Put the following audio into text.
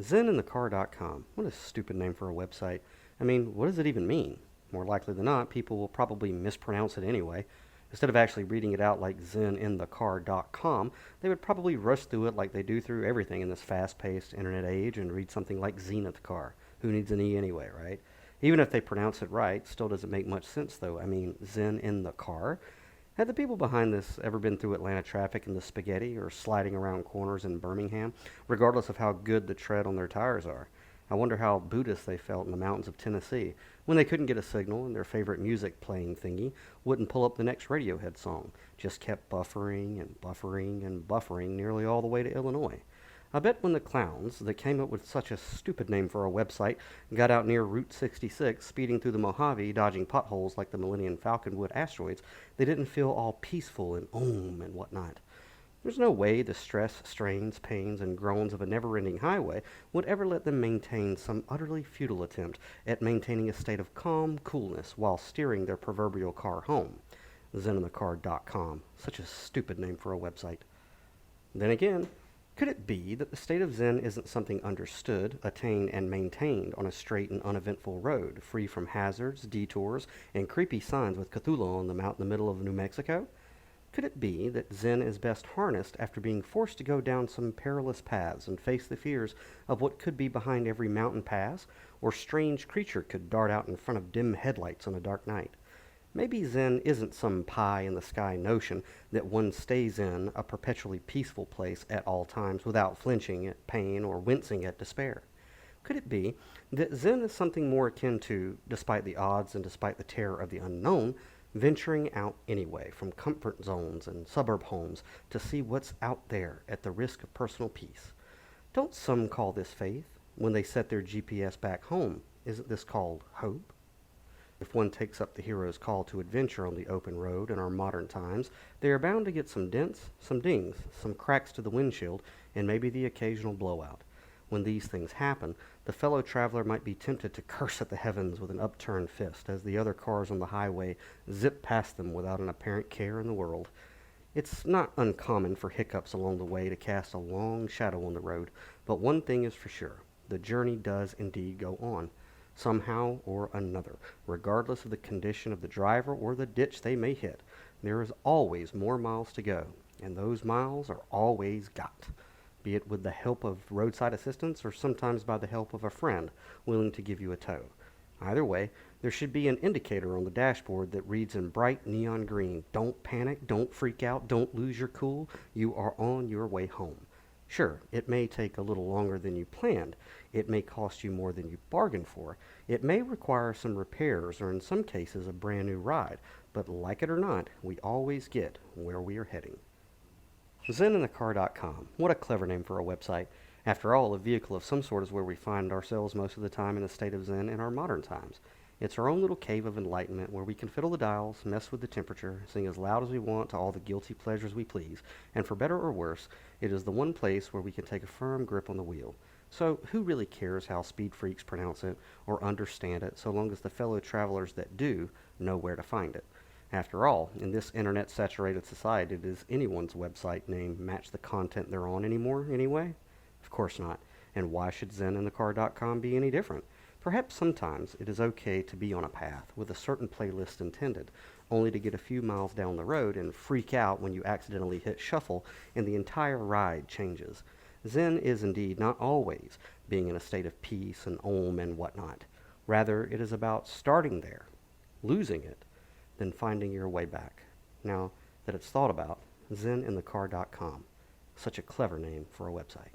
ZENinthecar.com. What a stupid name for a website. I mean, what does it even mean? More likely than not, people will probably mispronounce it anyway. Instead of actually reading it out like ZENinthecar.com, they would probably rush through it like they do through everything in this fast-paced internet age and read something like Zenith Car. Who needs an E anyway, right? Even if they pronounce it right, still doesn't make much sense though. I mean, Zen in the car? Had the people behind this ever been through Atlanta traffic in the spaghetti or sliding around corners in Birmingham, regardless of how good the tread on their tires are? I wonder how Buddhist they felt in the mountains of Tennessee when they couldn't get a signal and their favorite music playing thingy wouldn't pull up the next Radiohead song. Just kept buffering and buffering and buffering nearly all the way to Illinois. I bet when the clowns that came up with such a stupid name for a website got out near Route 66, speeding through the Mojave, dodging potholes like the Millennium Falcon would asteroids, they didn't feel all peaceful and and whatnot. There's no way the stress, strains, pains, and groans of a never-ending highway would ever let them maintain some utterly futile attempt at maintaining a state of calm coolness while steering their proverbial car home. ZenInTheCar.com. Such a stupid name for a website. Then again, could it be that the state of Zen isn't something understood, attained, and maintained on a straight and uneventful road, free from hazards, detours, and creepy signs with Cthulhu on them out in the middle of New Mexico? Could it be that Zen is best harnessed after being forced to go down some perilous paths and face the fears of what could be behind every mountain pass, or strange creature could dart out in front of dim headlights on a dark night? Maybe Zen isn't some pie-in-the-sky notion that one stays in a perpetually peaceful place at all times without flinching at pain or wincing at despair. Could it be that Zen is something more akin to, despite the odds and despite the terror of the unknown, venturing out anyway from comfort zones and suburb homes to see what's out there at the risk of personal peace? Don't some call this faith? When they set their GPS back home, isn't this called hope? If one takes up the hero's call to adventure on the open road in our modern times, they are bound to get some dents, some dings, some cracks to the windshield, and maybe the occasional blowout. When these things happen, the fellow traveler might be tempted to curse at the heavens with an upturned fist as the other cars on the highway zip past them without an apparent care in the world. It's not uncommon for hiccups along the way to cast a long shadow on the road, but one thing is for sure, the journey does indeed go on, somehow or another, regardless of the condition of the driver or the ditch they may hit. There is always more miles to go, and those miles are always got, be it with the help of roadside assistance or sometimes by the help of a friend willing to give you a tow. Either way, there should be an indicator on the dashboard that reads in bright neon green, "Don't panic, don't freak out, don't lose your cool, you are on your way home." Sure, it may take a little longer than you planned. It may cost you more than you bargained for. It may require some repairs or in some cases a brand new ride. But like it or not, we always get where we are heading. ZenInTheCar.com. What a clever name for a website. After all, a vehicle of some sort is where we find ourselves most of the time in a state of Zen in our modern times. It's our own little cave of enlightenment where we can fiddle the dials, mess with the temperature, sing as loud as we want to all the guilty pleasures we please, and for better or worse, it is the one place where we can take a firm grip on the wheel. So who really cares how speed freaks pronounce it or understand it so long as the fellow travelers that do know where to find it? After all, in this internet-saturated society, does anyone's website name match the content they're on anymore anyway? Of course not. And why should ZenInTheCar.com be any different? Perhaps sometimes it is okay to be on a path with a certain playlist intended, only to get a few miles down the road and freak out when you accidentally hit shuffle and the entire ride changes. Zen is indeed not always being in a state of peace and om and whatnot. Rather, it is about starting there, losing it, then finding your way back. Now that it's thought about, ZenInTheCar.com. Such a clever name for a website.